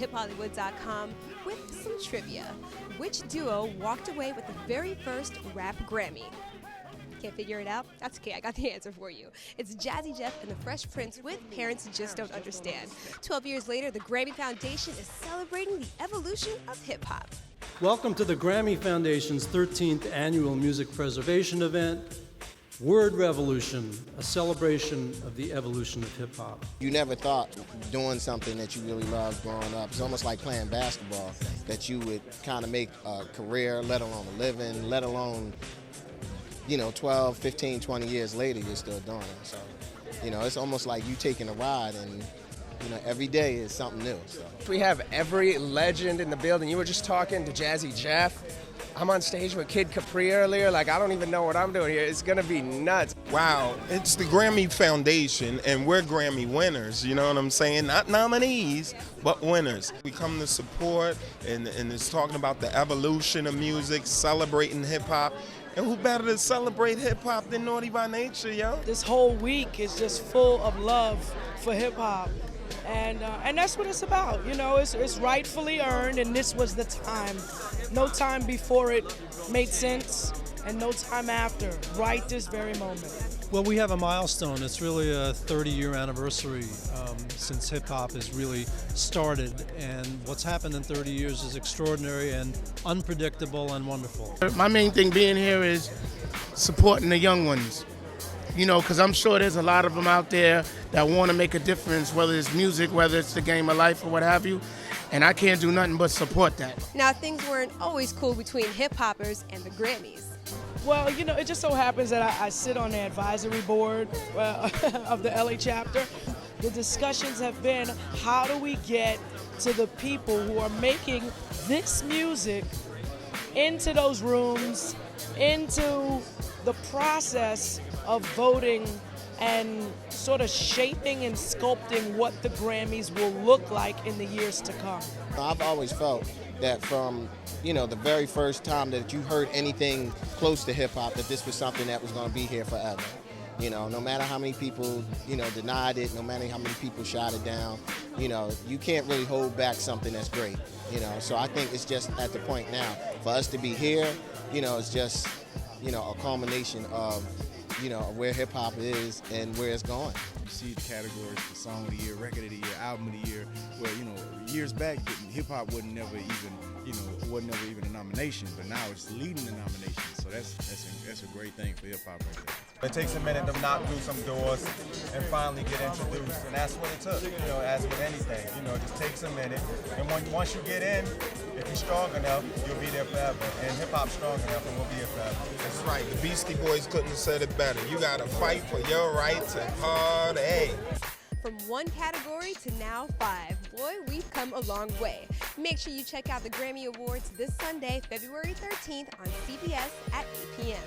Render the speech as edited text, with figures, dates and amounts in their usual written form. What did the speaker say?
HipHollywood.com with some trivia. Which duo walked away with the very first rap Grammy? Can't figure it out? That's okay, I got the answer for you. It's Jazzy Jeff and the Fresh Prince with Parents Just Don't Understand. 12 years later, the Grammy Foundation is celebrating the evolution of hip-hop. Welcome to the Grammy Foundation's 13th annual music preservation event, Word Revolution, a celebration of the evolution of hip-hop. You never thought doing something that you really loved growing up, it's almost like playing basketball, that you would kind of make a career, let alone a living, let alone, 12, 15, 20 years later, you're still doing it. So, it's almost like you taking a ride and, every day is something new. So. We have every legend in the building. You were just talking to Jazzy Jeff. I'm on stage with Kid Capri earlier. I don't even know what I'm doing here. It's going to be nuts. Wow, it's the Grammy Foundation, and we're Grammy winners, you know what I'm saying? Not nominees, but winners. We come to support, and it's talking about the evolution of music, celebrating hip-hop. And who better to celebrate hip-hop than Naughty by Nature, yo? This whole week is just full of love for hip-hop. And that's what it's about, it's rightfully earned, and this was the time. No time before it made sense, and no time after, right this very moment. Well, we have a milestone. It's really a 30-year anniversary since hip-hop has really started, and what's happened in 30 years is extraordinary and unpredictable and wonderful. My main thing being here is supporting the young ones. Because I'm sure there's a lot of them out there that want to make a difference, whether it's music, whether it's the game of life or what have you, and I can't do nothing but support that. Now, things weren't always cool between hip-hoppers and the Grammys. Well, it just so happens that I sit on the advisory board of the LA chapter. The discussions have been, how do we get to the people who are making this music into those rooms, into the process of voting and sort of shaping and sculpting what the Grammys will look like in the years to come. I've always felt that from, the very first time that you heard anything close to hip-hop, that this was something that was going to be here forever. No matter how many people, denied it, no matter how many people shot it down, you can't really hold back something that's great, So I think it's just at the point now, for us to be here, it's just, a culmination of, where hip-hop is and where it's going. You see the categories for Song of the Year, Record of the Year, Album of the Year, where, years back, hip-hop wasn't never even a nomination, but now it's leading the nomination. So that's a great thing for hip-hop right there. It takes a minute to knock through some doors and finally get introduced, and that's what it took, as with anything. It just takes a minute, and once you get in, if you're strong enough, you'll be there forever, and hip-hop's strong enough, and we'll be here forever. That's right, the Beastie Boys couldn't have said it better. You gotta fight for your right to party. From one category to now 5. Boy, we've come a long way. Make sure you check out the Grammy Awards this Sunday, February 13th on CBS at 8 p.m.